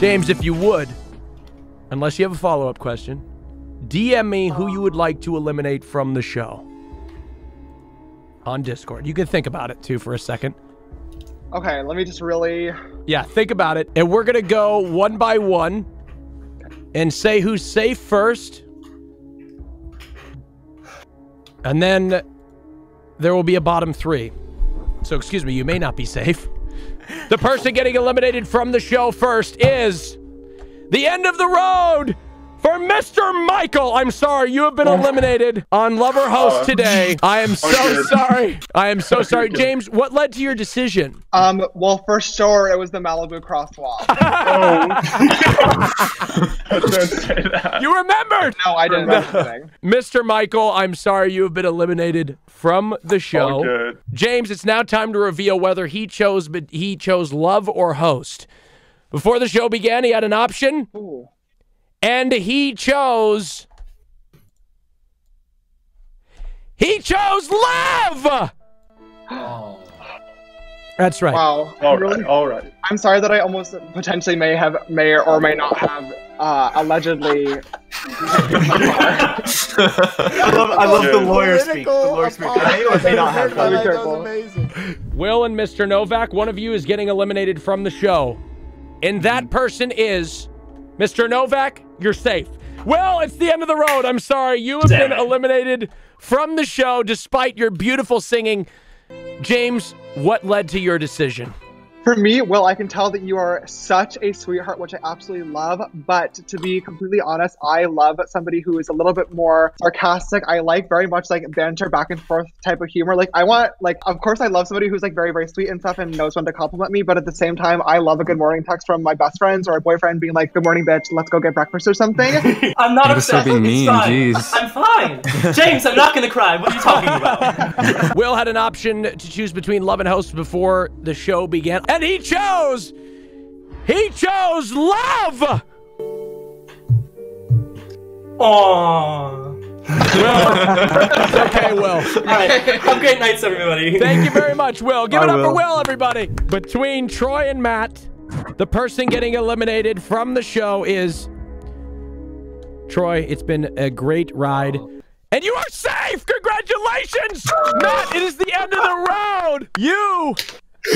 James, if you would, unless you have a follow-up question, DM me who you would like to eliminate from the show on Discord. You can think about it, too, for a second. Okay, let me just really... Yeah, think about it. And we're going to go one by one and say who's safe first. And then there will be a bottom three. So, excuse me, you may not be safe. The person getting eliminated from the show first is the end of the road for Mr. Michael. I'm sorry, you have been eliminated on Lover Host today. I am so sorry. I am so sorry. James, what led to your decision? Well, for sure, it was the Malibu crosswalk. Don't say that. You remembered? No, I didn't remember anything. Mr. Michael, I'm sorry you have been eliminated from the show. Good. James, it's now time to reveal whether he chose love or host. Before the show began, he had an option. Ooh. And he chose love! Oh. That's right. Wow. All right. I'm sorry that I almost potentially may or may not have allegedly. I love the lawyer speak. The lawyer speak. I may or may not have. Be careful. Will and Mr. Novak, one of you is getting eliminated from the show. And that person is Mr. Novak. You're safe. Well, it's the end of the road. I'm sorry. You have been eliminated from the show despite your beautiful singing. James, what led to your decision? For me, Will, I can tell that you are such a sweetheart, which I absolutely love. But to be completely honest, I love somebody who is a little bit more sarcastic. I like very much like banter back and forth type of humor. Like I want, like, of course I love somebody who's like very, very sweet and stuff and knows when to compliment me. But at the same time, I love a good morning text from my best friends or a boyfriend being like, good morning, bitch, let's go get breakfast or something. I'm not You're upset. being mean, It's fine. jeez. I'm fine. James, I'm not going to cry. What are you talking about? Will had an option to choose between love and host before the show began. And he chose love! Aww. It's okay, Will. All right. Have great nights, everybody. Thank you very much, Will. Give it up for Will, everybody. Between Troy and Matt, the person getting eliminated from the show is Troy. It's been a great ride. And you are safe! Congratulations! Matt, it is the end of the road! You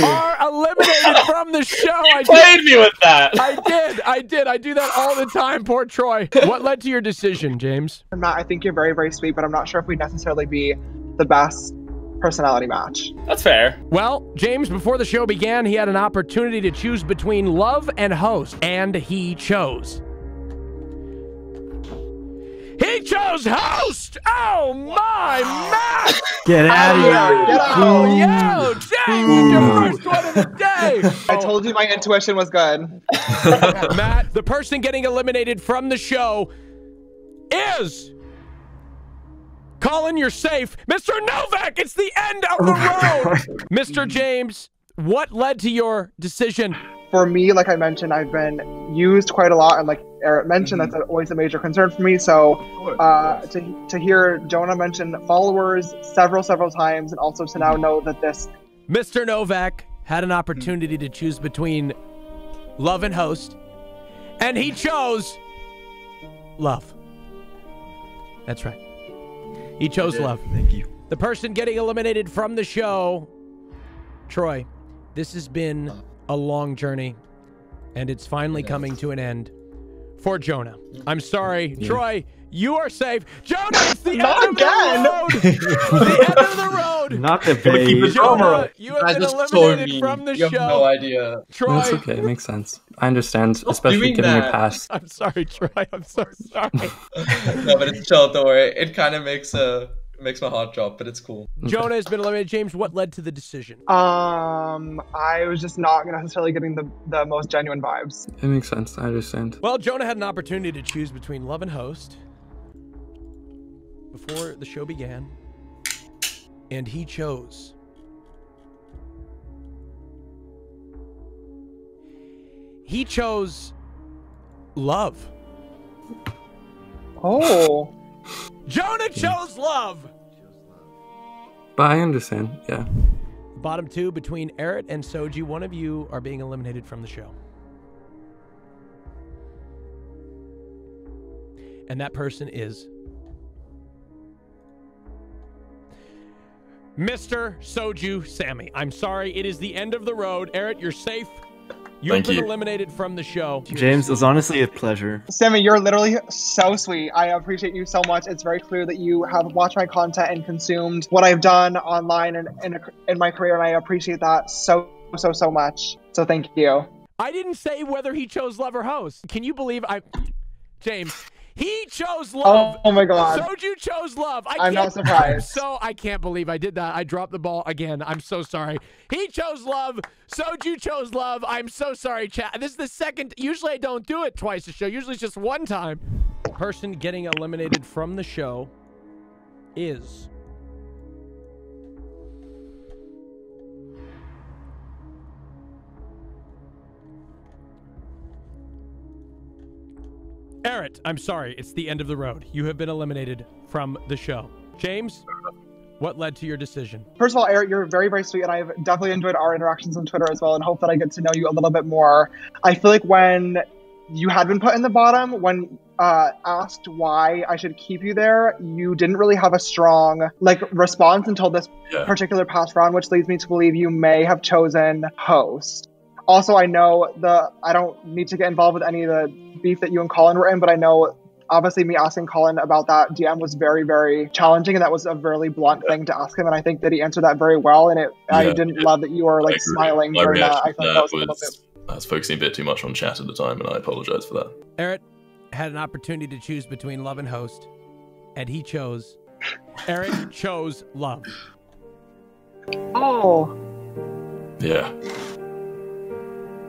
are eliminated from the show. You played me with that. I did. I do that all the time, poor Troy. What led to your decision, James? Matt, I think you're very, very sweet, but I'm not sure if we'd necessarily be the best personality match. That's fair. Well, James, before the show began, he had an opportunity to choose between love and host, and he chose. He chose host! Oh my, Matt! Get out of here! Get out! Oh, yo, James, your first one of the day! I told you my intuition was good. Matt, the person getting eliminated from the show is... Colin, you're safe. Mr. Novak, it's the end of the road! Mr. James, what led to your decision? For me, like I mentioned, I've been used quite a lot, and like Eric mentioned, that's always a major concern for me. So to hear Jonah mention followers several times, and also to now know that this... Mr. Novak had an opportunity to choose between love and host, and he chose love. That's right. He chose love. Thank you. The person getting eliminated from the show, Troy, this has been a long journey, and it's finally coming to an end for Jonah. I'm sorry. Yeah. Troy, you are safe. Jonah, it's the end of the road. The end of the road. Not the baby. Jonah, you have been eliminated from the show. You have no idea. Troy. That's okay. It makes sense. I understand, especially given your past. I'm sorry, Troy. I'm so sorry. No, but it's chill. Don't worry. It kind of makes my heart drop, but it's cool. Jonah has been eliminated. James, what led to the decision? I was just not necessarily getting the most genuine vibes. It makes sense. I understand. Well, Jonah had an opportunity to choose between love and host before the show began, and he chose love. Oh. Jonah chose love. But I understand, yeah. Bottom two between Eret and Soju. One of you are being eliminated from the show. And that person is Mr. Soju Sammy. I'm sorry, it is the end of the road. Eret, you're safe. You've been eliminated from the show. James, it was honestly a pleasure. Sammy, you're literally so sweet. I appreciate you so much. It's very clear that you have watched my content and consumed what I've done online and in my career, and I appreciate that so much. So thank you. I didn't say whether he chose love or host. Can you believe James, he chose love. Oh my god. Soju chose love. I'm not surprised. I can't believe I did that. I dropped the ball again. I'm so sorry. He chose love. Soju chose love. I'm so sorry, chat. This is the second. Usually I don't do it twice a show. Usually it's just one time. The person getting eliminated from the show is Eret. I'm sorry. It's the end of the road. You have been eliminated from the show. James, what led to your decision? First of all, Eret, you're very sweet, and I've definitely enjoyed our interactions on Twitter as well, and hope that I get to know you a little bit more. I feel like when you had been put in the bottom, when asked why I should keep you there, you didn't really have a strong response until this particular past round, which leads me to believe you may have chosen host. Also, I know I don't need to get involved with any of the beef that you and Colin were in, but I know obviously me asking Colin about that DM was very challenging, and that was a very blunt thing to ask him, and I think that he answered that very well, and I didn't love that you were smiling during that. I thought that was a little bit... I was focusing a bit too much on chat at the time, and I apologize for that. Eret had an opportunity to choose between love and host, and he chose... Eret chose love. Oh. Yeah.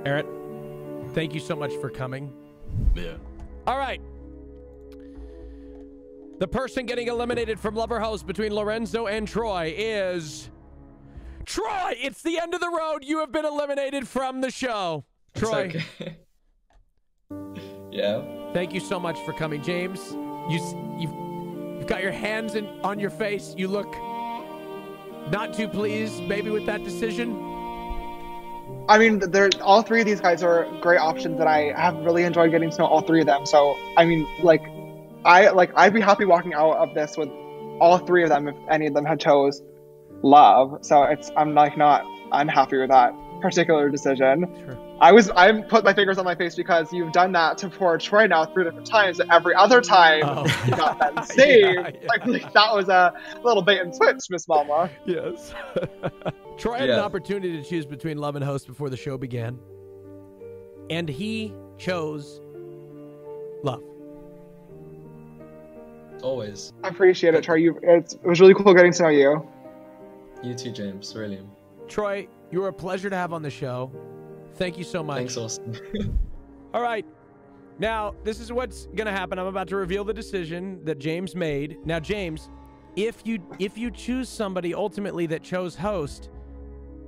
Eret, thank you so much for coming. Yeah. All right. The person getting eliminated from Lover Host between Lorenzo and Troy is... Troy! It's the end of the road. You have been eliminated from the show. Troy. Okay. Yeah. Thank you so much for coming. James, you've got your hands on your face. You look not too pleased maybe with that decision. I mean, all three of these guys are great options, and I have really enjoyed getting to know all three of them. So, I mean, I'd be happy walking out of this with all three of them if any of them had chose love. So I'm not unhappy with that particular decision. Sure. I put my fingers on my face because you've done that to poor Troy now 3 different times. Every other time you got that saved. Like that was a little bait and switch, Miss Mama. Yes. Troy had an opportunity to choose between love and host before the show began, and he chose love. Always. I appreciate it, Troy. It was really cool getting to know you. You too, James. Really. Troy, you were a pleasure to have on the show. Thank you so much. Thanks, Austin. All right. Now, this is what's going to happen. I'm about to reveal the decision that James made. Now, James, if you choose somebody ultimately that chose host,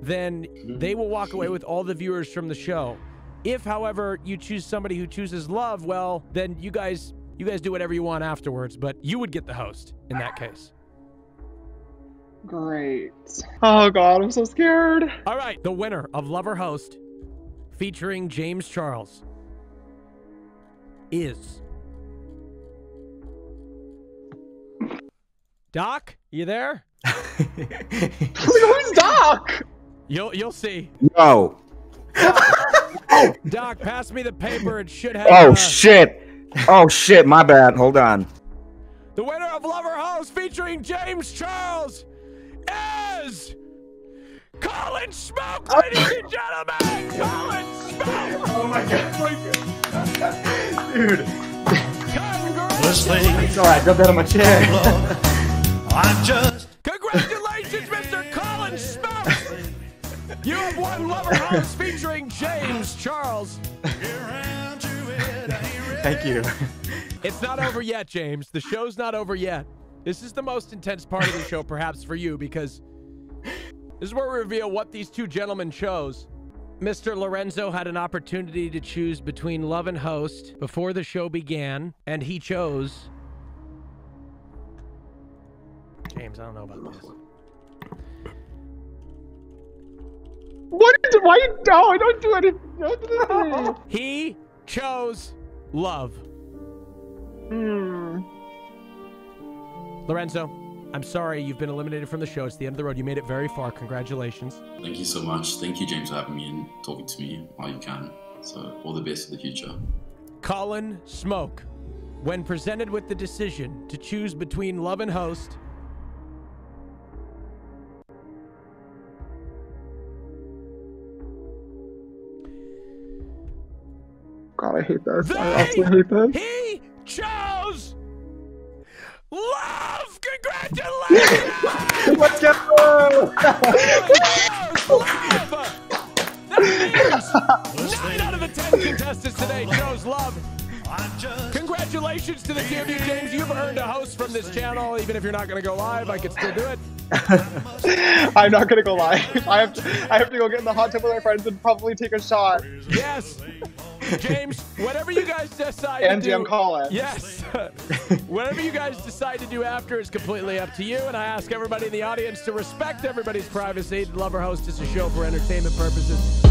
then they will walk away with all the viewers from the show. If, however, you choose somebody who chooses love, well, then you guys do whatever you want afterwards, but you would get the host in that case. Great. Oh, God, I'm so scared. All right. The winner of Lover Host, featuring James Charles, is... Doc, you there? Who's Doc? You'll see. No. Doc, pass me the paper. It should have... Oh, shit. Oh, shit. My bad. Hold on. The winner of Lover Host, featuring James Charles, is... Colin Smoke, ladies and gentlemen! Colin Smoke! Oh my god. Dude. Congrats! Sorry, I grabbed that on my chair. Congratulations, Mr. Colin Smoke! You have won Lover House featuring James Charles. Thank you. It's not over yet, James. The show's not over yet. This is the most intense part of the show, perhaps, for you, because this is where we reveal what these two gentlemen chose. Mr. Lorenzo had an opportunity to choose between love and host before the show began, and he chose... James, I don't know about this. Why you don't? I don't do anything. Don't do anything. He chose love. Lorenzo, I'm sorry you've been eliminated from the show. It's the end of the road. You made it very far. Congratulations. Thank you so much. Thank you, James, for having me and talking to me while you can. So all the best for the future. Colin Smoke, when presented with the decision to choose between love and host, God, I hate this. I absolutely hate this. He chose love. Congratulations! Let's go! Love. That means 9 out of the 10 contestants today chose love. Congratulations to the two of you, James. You've earned a host from this channel. Even if you're not going to go live, I could still do it. I'm not going to go live. I have to go get in the hot tub with my friends and probably take a shot. Yes. James, whatever you guys decide and to do. DM Collins. Yes. Whatever you guys decide to do after is completely up to you. And I ask everybody in the audience to respect everybody's privacy. Love or Host is a show for entertainment purposes.